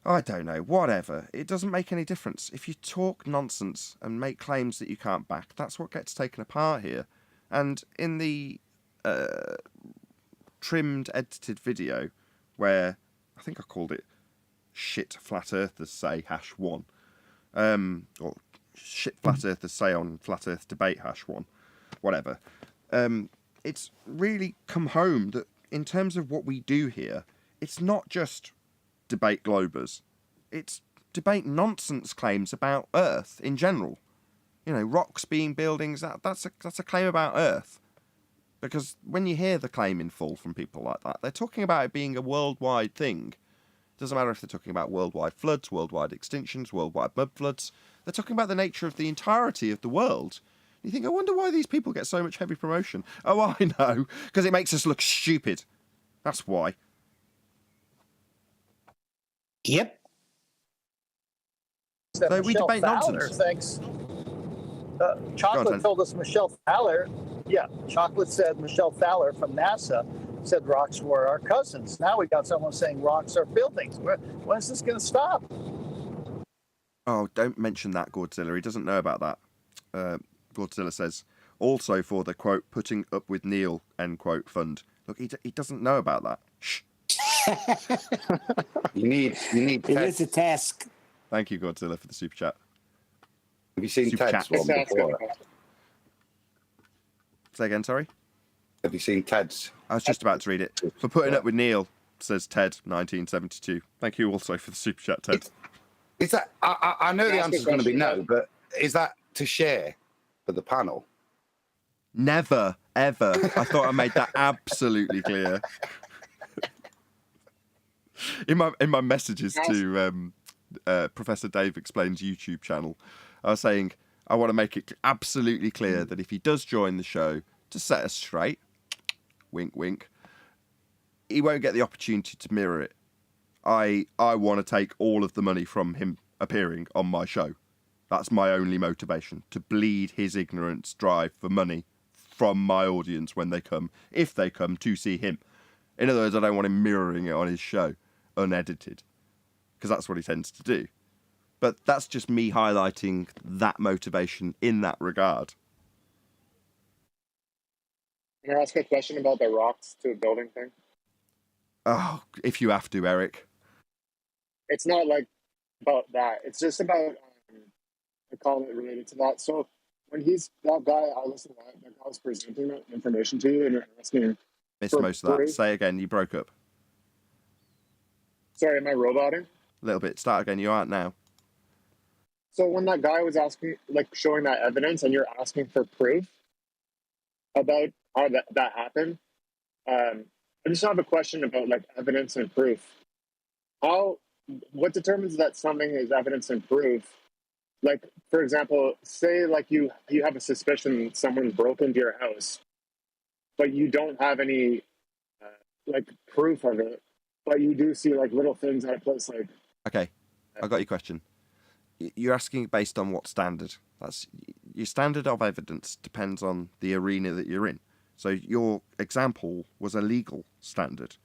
I don't know, whatever. It doesn't make any difference. If you talk nonsense and make claims that you can't back, that's what gets taken apart here. And in the trimmed, edited video, where I think I called it Shit Flat Earthers Say #1, or Shit Flat Earthers Say on Flat Earth Debate #1, whatever. It's really come home that in terms of what we do here, it's not just debate globers. It's debate nonsense claims about Earth in general. You know, rocks being buildings, that's a claim about Earth. Because when you hear the claim in full from people like that, they're talking about it being a worldwide thing. It doesn't matter if they're talking about worldwide floods, worldwide extinctions, worldwide mud floods. They're talking about the nature of the entirety of the world. You think, I wonder why these people get so much heavy promotion. Oh, I know, because it makes us look stupid. That's why. Yep. So we debate nonsense. Thanks. Chocolate told us Michelle Thaler. Yeah, Chocolate said Michelle Thaler from NASA said rocks were our cousins. Now we got someone saying rocks are buildings. When is this going to stop? Oh, don't mention that, Godzilla. He doesn't know about that. Godzilla says, also for the, quote, putting up with Neil, end quote, fund. Look, he doesn't know about that. Shh. You need. It is a task. Thank you, Godzilla, for the super chat. Have you seen Super Ted's chat. one before? Say again, sorry? Have you seen Ted's? I was just about to read it. For putting up with Neil, says Ted, 1972. Thank you also for the super chat, Ted. Is that? I know the answer's going to be no, but is that to share for the panel? Never, ever. I thought I made that absolutely clear. In my messages to Professor Dave Explains YouTube channel, I was saying I want to make it absolutely clear that if he does join the show to set us straight, wink, wink, he won't get the opportunity to mirror it. I want to take all of the money from him appearing on my show. That's my only motivation, to bleed his ignorance drive for money from my audience when they come, if they come to see him. In other words, I don't want him mirroring it on his show, unedited, because that's what he tends to do. But that's just me highlighting that motivation in that regard. Can I ask a question about the rocks to a building thing? Oh, if you have to, Eric. It's not like about that. It's just about a comment related to that. So when that guy, I listened to that guy was presenting that information to you and you're asking. Missed most of that. Say again, you broke up. Sorry, am I roboting? A little bit. Start again, you aren't now. So when that guy was asking, like showing that evidence and you're asking for proof about how that happened, I just have a question about like evidence and proof. What determines that something is evidence and proof? Like, for example, say like you have a suspicion someone broke into your house, but you don't have any like proof of it, but you do see like little things at a place like. Okay, I got your question. You're asking based on what standard? That's your standard of evidence depends on the arena that you're in. So your example was a legal standard,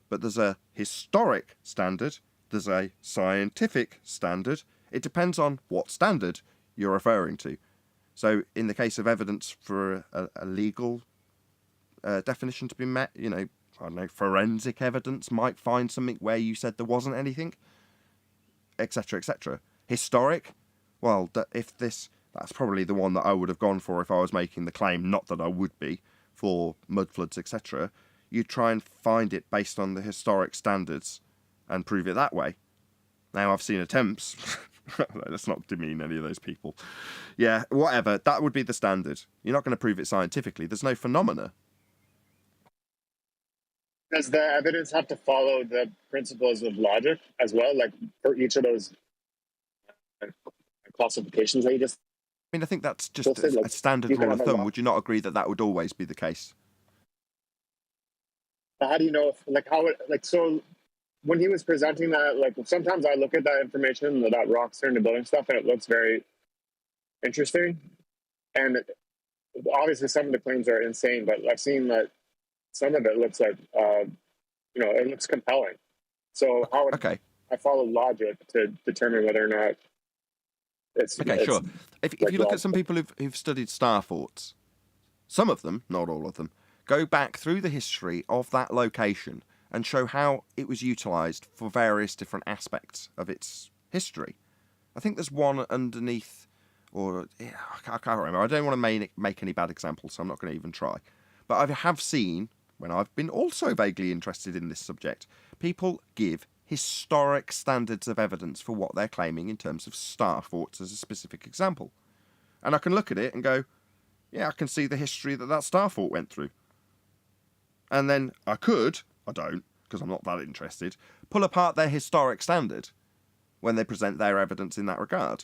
but there's a historic standard, there's a scientific standard. It depends on what standard you're referring to. So in the case of evidence for a legal definition to be met, you know, I don't know, forensic evidence might find something where you said there wasn't anything, etc., etc. Historic, well, that's probably the one that I would have gone for if I was making the claim, not that I would be, for mud floods, etc. You'd try and find it based on the historic standards and prove it that way. Now, I've seen attempts. Let's not demean any of those people. Yeah, whatever. That would be the standard. You're not going to prove it scientifically. There's no phenomena. Does the evidence have to follow the principles of logic as well, like for each of those classifications that you just I mean, I think that's just We'll say, a like, standard you could rule of have a thumb. lot. Would you not agree that that would always be the case? How do you know if, like, how it, like, so when he was presenting that, like, sometimes I look at that information, that rocks turn to building stuff, and it looks very interesting. And obviously some of the claims are insane, but I've seen that some of it looks like, it looks compelling. So how would Okay. I follow logic to determine whether or not it's Sure. If like you look at some logical. people who've studied star forts, some of them, not all of them, go back through the history of that location and show how it was utilised for various different aspects of its history. I think there's one underneath, or I can't remember. I don't want to make any bad examples, so I'm not going to even try. But I have seen, when I've been also vaguely interested in this subject, people give historic standards of evidence for what they're claiming in terms of star forts as a specific example. And I can look at it and go, yeah, I can see the history that star fort went through. And then I don't, because I'm not that interested, pull apart their historic standard when they present their evidence in that regard.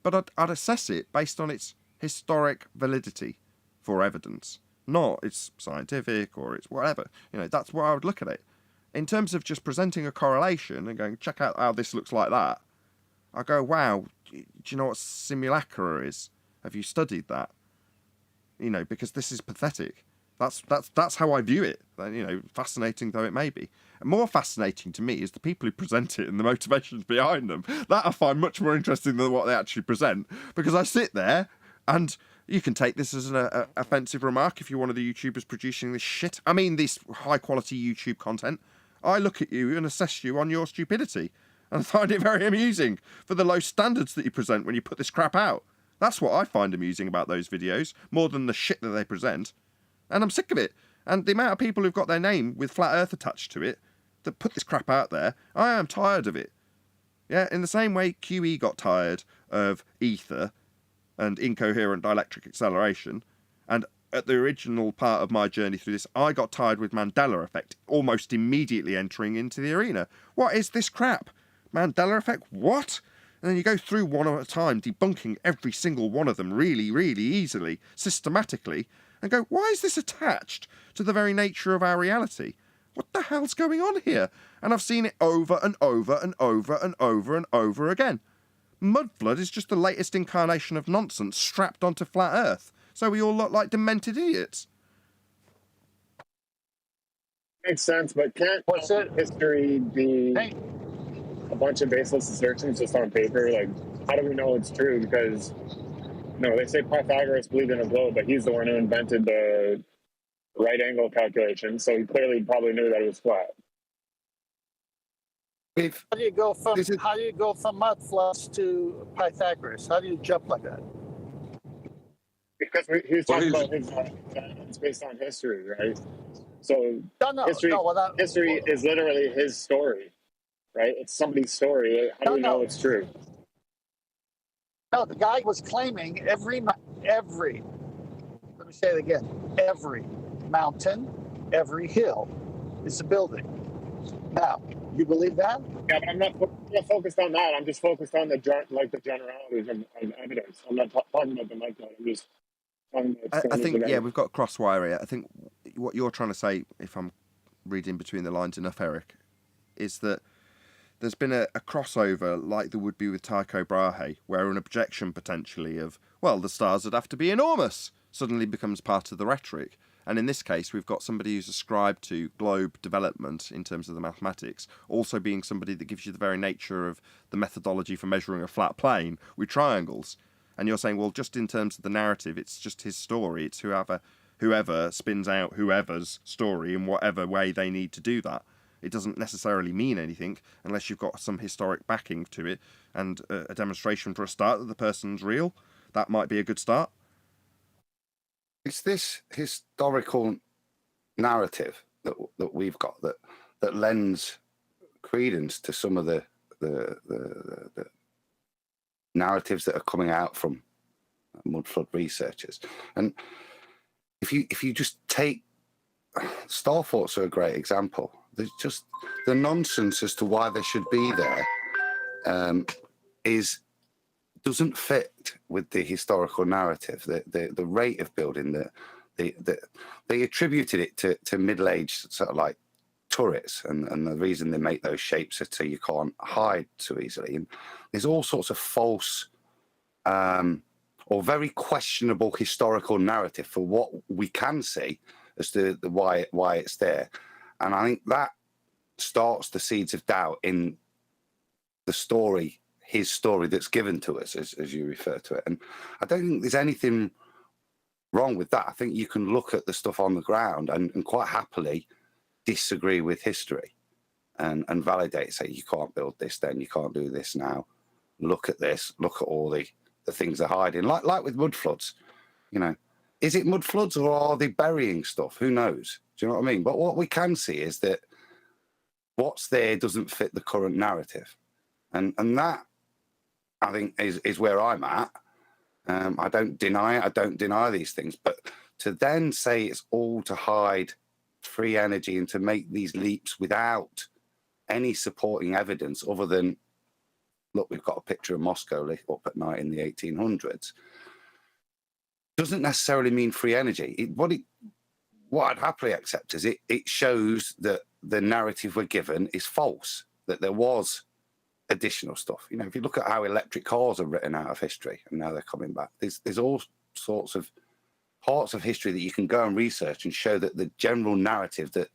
But I'd assess it based on its historic validity for evidence, not its scientific or its whatever. That's where I would look at it. In terms of just presenting a correlation and going, check out how this looks like that, I go, wow, do you know what simulacra is? Have you studied that? Because this is pathetic. That's how I view it. Fascinating though it may be. And more fascinating to me is the people who present it and the motivations behind them. That I find much more interesting than what they actually present. Because I sit there, and you can take this as an offensive remark if you're one of the YouTubers producing this shit. I mean, this high quality YouTube content. I look at you and assess you on your stupidity. And I find it very amusing for the low standards that you present when you put this crap out. That's what I find amusing about those videos, more than the shit that they present. And I'm sick of it. And the amount of people who've got their name with Flat Earth attached to it, that put this crap out there, I am tired of it. Yeah, in the same way QE got tired of ether and incoherent dielectric acceleration, and at the original part of my journey through this, I got tired with Mandela effect, almost immediately entering into the arena. What is this crap? Mandela effect? What? And then you go through one at a time, debunking every single one of them really, really easily, systematically, and go, why is this attached to the very nature of our reality? What the hell's going on here? And I've seen it over and over and over and over and over again. Mudflood is just the latest incarnation of nonsense strapped onto flat Earth, so we all look like demented idiots. Makes sense, but can't history be a bunch of baseless assertions just on paper? Like, how do we know it's true? Because, they say Pythagoras believed in a globe, but he's the one who invented the right angle calculation, so he clearly probably knew that it was flat. How do you go from mud floods to Pythagoras? How do you jump like that? Because he was talking about his it's based on history, right? So history is literally his story, right? It's somebody's story. How do we know it's true? No, the guy was claiming every, let me say it again, every mountain, every hill is a building. Now, you believe that? Yeah, but I'm not focused on that. I'm just focused on the generalities of evidence. I'm not talking about the micro. I'm just talking about I think, we've got crosswire here. I think what you're trying to say, if I'm reading between the lines enough, Eric, is that there's been a crossover like there would be with Tycho Brahe, where an objection potentially of, well, the stars would have to be enormous, suddenly becomes part of the rhetoric. And in this case, we've got somebody who's ascribed to globe development in terms of the mathematics, also being somebody that gives you the very nature of the methodology for measuring a flat plane with triangles. And you're saying, well, just in terms of the narrative, it's just his story. It's whoever spins out whoever's story in whatever way they need to do that. It doesn't necessarily mean anything unless you've got some historic backing to it and a demonstration for a start that the person's real. That might be a good start. It's this historical narrative that we've got that lends credence to some of the narratives that are coming out from mudflood researchers. And if you just take star forts are a great example. There's just the nonsense as to why they should be there doesn't fit with the historical narrative. The rate of building, they attributed it to middle-aged sort of like turrets, and the reason they make those shapes is so you can't hide so easily. And there's all sorts of false or very questionable historical narrative for what we can see as to why it's there. And I think that starts the seeds of doubt in the story, his story that's given to us, as you refer to it. And I don't think there's anything wrong with that. I think you can look at the stuff on the ground and quite happily disagree with history and validate, say, you can't build this then, you can't do this now. Look at this, look at all the things they're hiding. Like with mud floods, you know, is it mud floods or are they burying stuff? Who knows? Do you know what I mean? But what we can see is that what's there doesn't fit the current narrative. And that, I think, is where I'm at. I don't deny it. I don't deny these things. But to then say it's all to hide free energy and to make these leaps without any supporting evidence other than, look, we've got a picture of Moscow lit up at night in the 1800s, doesn't necessarily mean free energy. What I'd happily accept is it shows that the narrative we're given is false, that there was additional stuff. You know, if you look at how electric cars are written out of history and now they're coming back, there's all sorts of parts of history that you can go and research and show that the general narrative that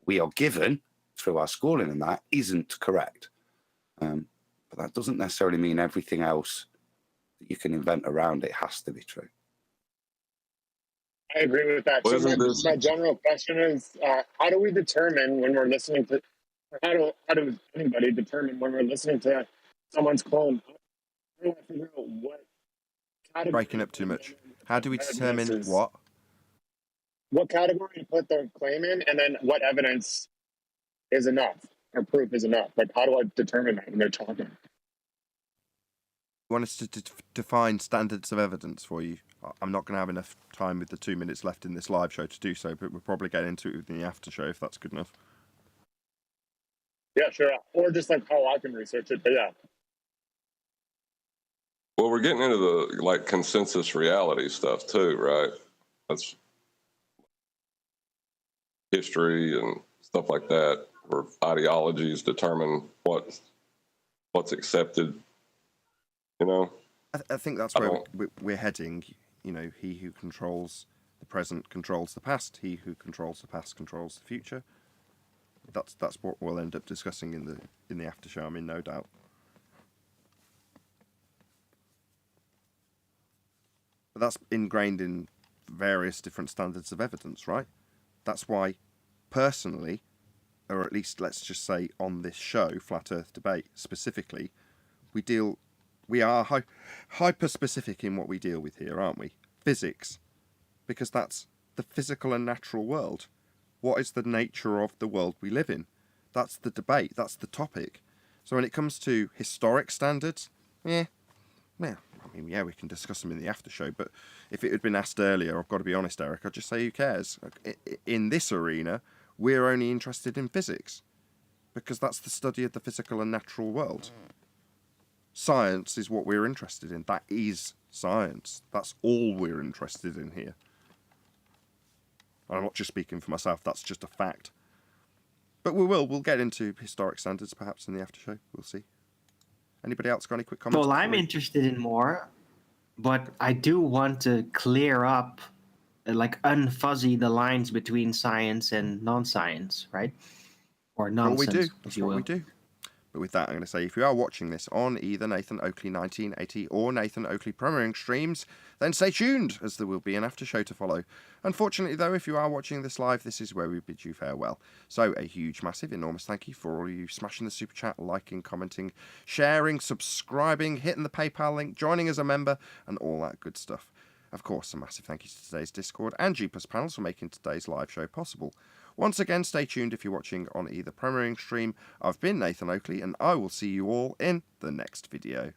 we are given through our schooling and that isn't correct. But that doesn't necessarily mean everything else that you can invent around it has to be true. I agree with that. So my general question is, how do we determine when we're listening to, or how does anybody determine when we're listening to someone's clone? How do I figure out what category? Breaking up too much. How do we determine what? What category to put their claim in, and then what evidence is enough or proof is enough? Like, how do I determine that when they're talking? Want us to define standards of evidence for you? I'm not going to have enough time with the 2 minutes left in this live show to do so, but we'll probably get into it in the after show if that's good enough. Yeah, sure. Or just like how I can research it, but yeah. Well, we're getting into the like consensus reality stuff too, right? That's history and stuff like that, where ideologies determine what's accepted. You know, I think that's where we're heading. You know, he who controls the present controls the past. He who controls the past controls the future. That's what we'll end up discussing in the after show. I mean, no doubt. But that's ingrained in various different standards of evidence, right? That's why, personally, or at least let's just say on this show, Flat Earth Debate specifically, we are hyper-specific in what we deal with here, aren't we? Physics. Because that's the physical and natural world. What is the nature of the world we live in? That's the debate. That's the topic. So when it comes to historic standards, I mean, we can discuss them in the after show, but if it had been asked earlier, I've got to be honest, Eric, I'd just say who cares? In this arena, we're only interested in physics. Because that's the study of the physical and natural world. Science is what we're interested in. That is science. That's all we're interested in here. I'm not just speaking for myself, that's just a fact. But we'll get into historic standards perhaps in the after show. We'll see. Anybody else got any quick comments? Well, I'm interested in more, but I do want to clear up, like unfuzzy the lines between science and non-science, right? Or nonsense, we do. if you will. We do. But with that, I'm going to say, if you are watching this on either Nathan Oakley 1980 or Nathan Oakley premiering streams, then stay tuned, as there will be an after show to follow. Unfortunately, though, if you are watching this live, this is where we bid you farewell. So, a huge, massive, enormous thank you for all of you smashing the super chat, liking, commenting, sharing, subscribing, hitting the PayPal link, joining as a member, and all that good stuff. Of course, a massive thank you to today's Discord and G+ panels for making today's live show possible. Once again, stay tuned if you're watching on either premiering stream. I've been Nathan Oakley, and I will see you all in the next video.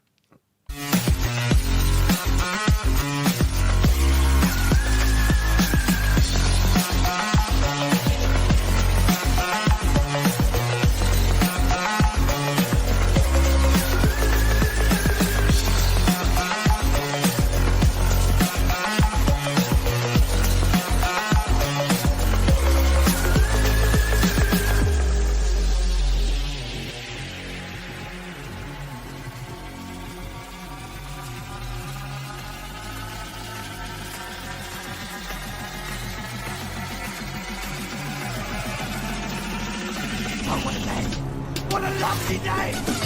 fucking day!